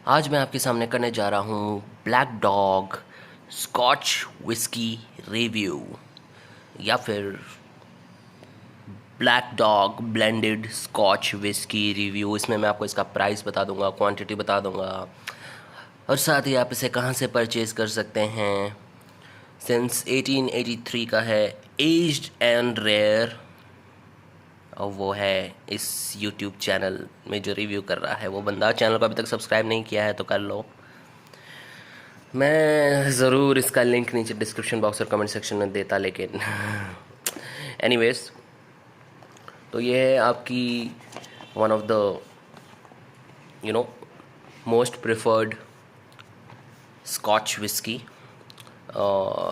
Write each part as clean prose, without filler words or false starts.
आज मैं आपके सामने करने जा रहा हूँ Black Dog Scotch whisky review या फिर Black Dog blended Scotch whisky review. इसमें मैं आपको इसका प्राइस बता दूंगा, क्वांटिटी बता दूंगा और साथ ही आप इसे कहाँ से परचेज़ कर सकते हैं। सिंस 1883 का है, एज्ड एंड रेयर, और वो है इस यूट्यूब चैनल में जो रिव्यू कर रहा है वो बंदा। चैनल को अभी तक सब्सक्राइब नहीं किया है तो कर लो। मैं ज़रूर इसका लिंक नीचे डिस्क्रिप्शन बॉक्स और कमेंट सेक्शन में देता, लेकिन एनीवेज, तो ये है आपकी one of the most preferred Scotch whisky.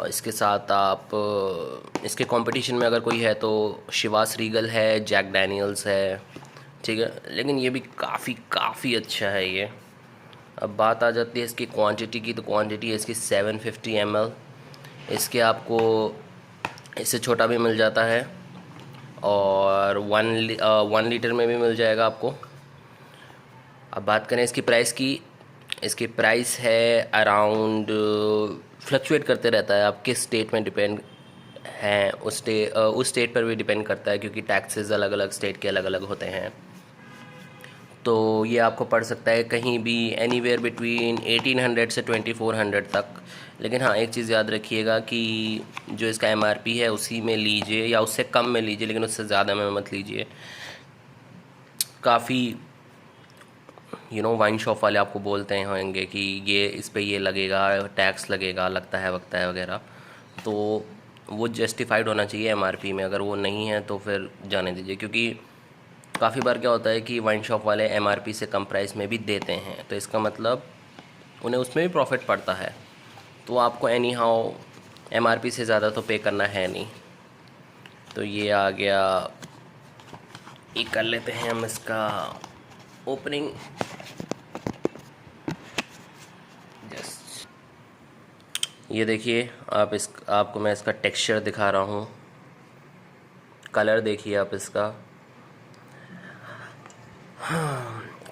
इसके साथ आप इसके कंपटीशन में अगर कोई है तो शिवास रीगल है, जैक डैनियल्स है, ठीक है, लेकिन ये भी काफ़ी काफ़ी अच्छा है ये। अब बात आ जाती है इसकी क्वांटिटी की, तो क्वांटिटी है इसकी 750 ml। इसके आपको इससे छोटा भी मिल जाता है और 1 लीटर में भी मिल जाएगा आपको। अब बात करें इसकी प्राइस की, इसकी प्राइस है अराउंड, फ्लक्चुएट करते रहता है, आप किस स्टेट में डिपेंड हैं उस स्टेट पर भी डिपेंड करता है, क्योंकि टैक्सेस अलग अलग स्टेट के अलग अलग होते हैं। तो ये आपको पड़ सकता है कहीं भी एनीवेयर बिटवीन 1800 से 2400 तक। लेकिन हाँ, एक चीज़ याद रखिएगा कि जो इसका एमआरपी है उसी में लीजिए या उससे कम में लीजिए, लेकिन उससे ज़्यादा में मत लीजिए। काफ़ी वाइन शॉप वाले आपको बोलते हैं होंगे कि ये इस पे ये लगेगा, टैक्स लगेगा, लगता है वगता है वगैरह, तो वो जस्टिफाइड होना चाहिए एमआरपी में। अगर वो नहीं है तो फिर जाने दीजिए, क्योंकि काफ़ी बार क्या होता है कि वाइन शॉप वाले एमआरपी से कम प्राइस में भी देते हैं, तो इसका मतलब उन्हें उसमें भी प्रॉफिट पड़ता है। तो आपको एनी हाउ एमआरपी से ज़्यादा तो पे करना है नहीं। तो ये आ गया, ये कर लेते हैं हम इसका ओपनिंग। जस्ट ये देखिए आप, आपको मैं इसका टेक्सचर दिखा रहा हूँ, कलर देखिए आप इसका।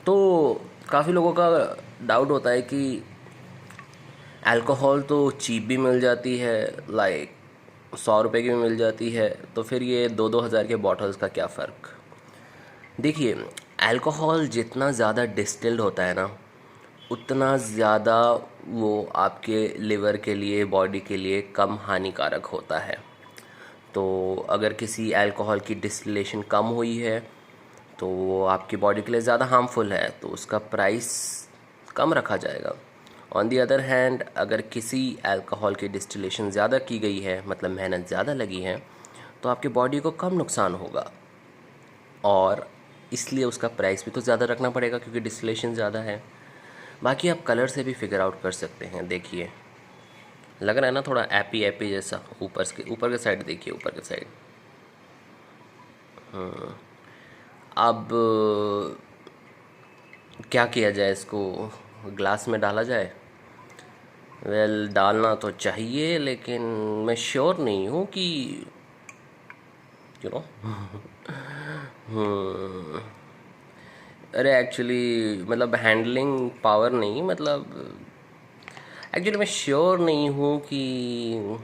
तो काफ़ी लोगों का डाउट होता है कि अल्कोहल तो चीप भी मिल जाती है, लाइक 100 रुपये की भी मिल जाती है, तो फिर ये 2-2 हज़ार के बॉटल्स का क्या फ़र्क। देखिए, अल्कोहल जितना ज़्यादा डिस्टिल्ड होता है ना, उतना ज़्यादा वो आपके लिवर के लिए, बॉडी के लिए कम हानिकारक होता है। तो अगर किसी अल्कोहल की डिस्टिलेशन कम हुई है तो वो आपकी बॉडी के लिए ज़्यादा हार्मफुल है, तो उसका प्राइस कम रखा जाएगा। ऑन दी अदर हैंड, अगर किसी अल्कोहल की डिस्टिलेशन ज़्यादा की गई है, मतलब मेहनत ज़्यादा लगी है, तो आपकी बॉडी को कम नुकसान होगा, और इसलिए उसका प्राइस भी तो ज़्यादा रखना पड़ेगा क्योंकि डिस्टिलेशन ज़्यादा है। बाकी आप कलर से भी फिगर आउट कर सकते हैं। देखिए, लग रहा है ना थोड़ा एपी एपी जैसा, ऊपर के साइड देखिए, ऊपर के साइड। अब क्या किया जाए, इसको ग्लास में डाला जाए? वेल, डालना तो चाहिए, लेकिन मैं श्योर नहीं हूँ कि यू नो अरे एक्चुअली, मतलब हैंडलिंग पावर नहीं, मतलब एक्चुअली मैं श्योर नहीं हूँ कि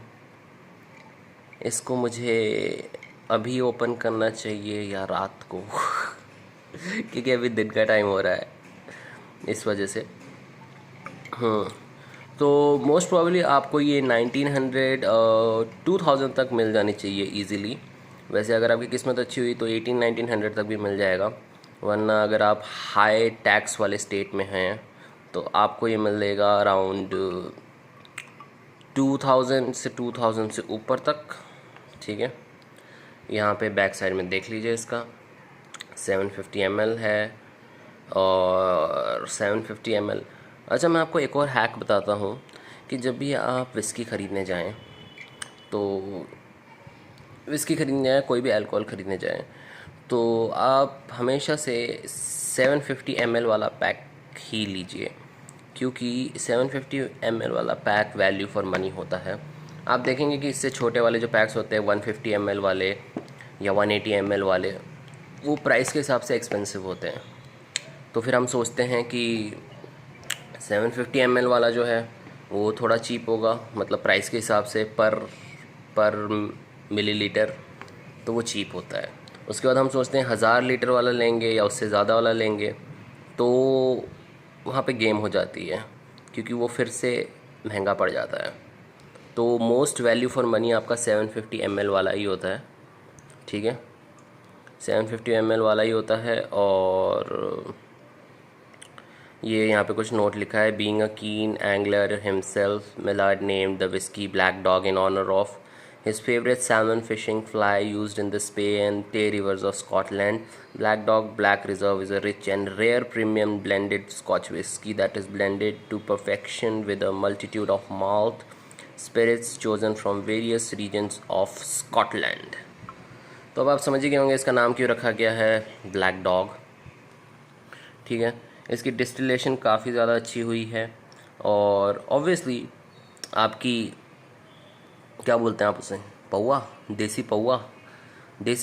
इसको मुझे अभी ओपन करना चाहिए या रात को क्योंकि अभी दिन का टाइम हो रहा है, इस वजह से। तो मोस्ट प्रोबेबली आपको ये 1900 2000 तक मिल जानी चाहिए इजीली। वैसे अगर आपकी किस्मत अच्छी हुई तो 1900 तक भी मिल जाएगा, वरना अगर आप हाई टैक्स वाले स्टेट में हैं तो आपको ये मिलेगा अराउंड 2000 से 2000 से ऊपर तक, ठीक है। यहाँ पे बैक साइड में देख लीजिए, इसका 750 ml है, और 750 ml। अच्छा, मैं आपको एक और हैक बताता हूँ कि जब भी आप विस्की ख़रीदने जाएं, तो विस्की ख़रीदने जाएं, कोई भी अल्कोहल ख़रीदने जाएं, तो आप हमेशा से 750 ml वाला पैक ही लीजिए, क्योंकि 750 ml वाला पैक वैल्यू फॉर मनी होता है। आप देखेंगे कि इससे छोटे वाले जो पैक्स होते हैं 150 ml वाले या 180 ml वाले, वो प्राइस के हिसाब से एक्सपेंसिव होते हैं। तो फिर हम सोचते हैं कि 750 ml वाला जो है वो थोड़ा चीप होगा, मतलब प्राइस के हिसाब से पर मिलीलीटर, तो वो चीप होता है। उसके बाद हम सोचते हैं 1000 लीटर वाला लेंगे या उससे ज़्यादा वाला लेंगे, तो वहाँ पे गेम हो जाती है, क्योंकि वो फिर से महंगा पड़ जाता है। तो मोस्ट वैल्यू फॉर मनी आपका 750 ml वाला ही होता है, ठीक है, 750 ml वाला ही होता है। और ये यहाँ पे कुछ नोट लिखा है, being a keen angler himself Millard named the whisky Black Dog in honour of his favorite salmon fishing fly used in the Spey and Tay rivers of Scotland. Black Dog Black Reserve is a rich and rare premium blended Scotch whisky that is blended to perfection with a multitude of malt spirits chosen from various regions of Scotland. तो अब आप समझ गए होंगे इसका नाम क्यों रखा गया है ब्लैक डॉग, ठीक है। इसकी डिस्टिलेशन काफ़ी ज़्यादा अच्छी हुई है, और ऑब्वियसली आपकी क्या बोलते हैं आप उसे, पौवा, देसी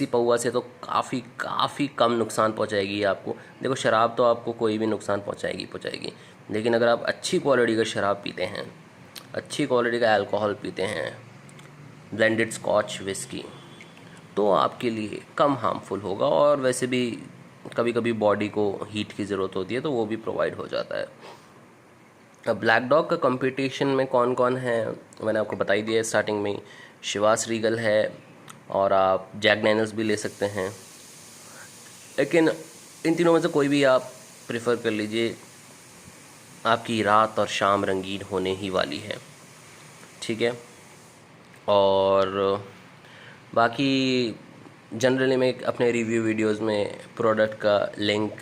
पौवा से तो काफ़ी कम नुकसान पहुंचाएगी आपको। देखो शराब तो आपको कोई भी नुकसान पहुंचाएगी, लेकिन अगर आप अच्छी क्वालिटी का शराब पीते हैं, अच्छी क्वालिटी का अल्कोहल पीते हैं, ब्लेंडेड स्कॉच विस्की, तो आपके लिए कम हार्मफुल होगा। और वैसे भी कभी कभी बॉडी को हीट की ज़रूरत होती है, तो वो भी प्रोवाइड हो जाता है। अब ब्लैक डॉग का कंपटीशन में कौन कौन है मैंने आपको बता ही दिया स्टार्टिंग में ही। शिवास रीगल है, और आप जैक डैनियल्स भी ले सकते हैं, लेकिन इन तीनों में से कोई भी आप प्रेफर कर लीजिए, आपकी रात और शाम रंगीन होने ही वाली है, ठीक है। और बाकी जनरली मैं अपने रिव्यू वीडियोस में प्रोडक्ट का लिंक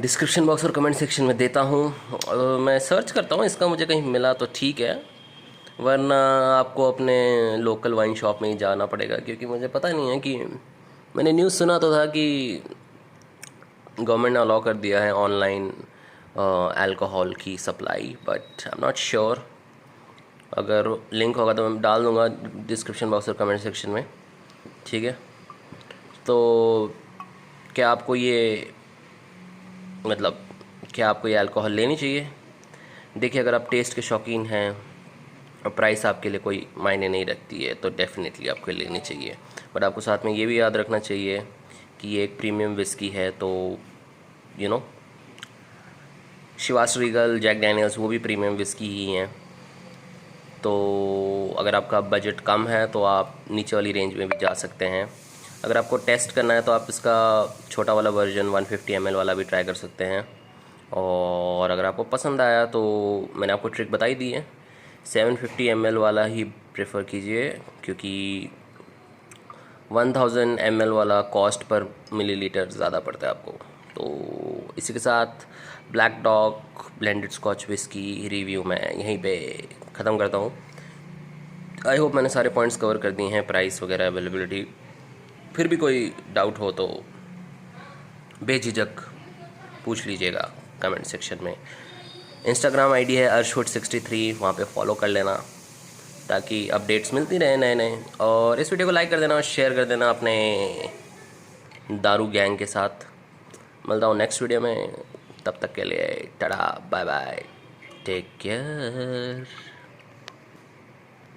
डिस्क्रिप्शन बॉक्स और कमेंट सेक्शन में देता हूँ। मैं सर्च करता हूँ इसका, मुझे कहीं मिला तो ठीक है, वरना आपको अपने लोकल वाइन शॉप में ही जाना पड़ेगा, क्योंकि मुझे पता नहीं है कि मैंने न्यूज़ सुना तो था कि गवर्नमेंट ने अलाउ कर दिया है ऑनलाइन अल्कोहल की supply, but I am not sure. अगर लिंक होगा तो मैं डाल दूँगा डिस्क्रिप्शन बॉक्स और कमेंट सेक्शन में, ठीक है। तो क्या आपको ये अल्कोहल लेनी चाहिए? देखिए, अगर आप टेस्ट के शौकीन हैं और प्राइस आपके लिए कोई मायने नहीं रखती है, तो डेफिनेटली आपको लेनी चाहिए। बट आपको साथ में ये भी याद रखना चाहिए कि ये एक प्रीमियम विस्की है, तो शिवास रीगल, जैक डैनियल्स वो भी प्रीमियम विस्की ही हैं। तो अगर आपका बजट कम है तो आप नीचे वाली रेंज में भी जा सकते हैं। अगर आपको टेस्ट करना है तो आप इसका छोटा वाला वर्जन 150 ml वाला भी ट्राई कर सकते हैं। और अगर आपको पसंद आया तो मैंने आपको ट्रिक बताई दी है, 750 ml वाला ही प्रेफर कीजिए, क्योंकि 1000 ml वाला कॉस्ट पर मिलीलीटर ज़्यादा पड़ता है आपको। तो इसी के साथ Black Dog blended Scotch whisky review मैं यहीं पे ख़त्म करता हूँ। आई होप मैंने सारे पॉइंट्स कवर कर दिए हैं, प्राइस वगैरह, अवेलेबिलिटी। फिर भी कोई डाउट हो तो बेझिझक पूछ लीजिएगा कमेंट सेक्शन में। इंस्टाग्राम आईडी है arshwood63, वहाँ पे फॉलो कर लेना ताकि अपडेट्स मिलती रहे नए। और इस वीडियो को लाइक कर देना और शेयर कर देना अपने दारू गैंग के साथ। मिलता हूँ नेक्स्ट वीडियो में, तब तक के लिए tata bye bye, take care.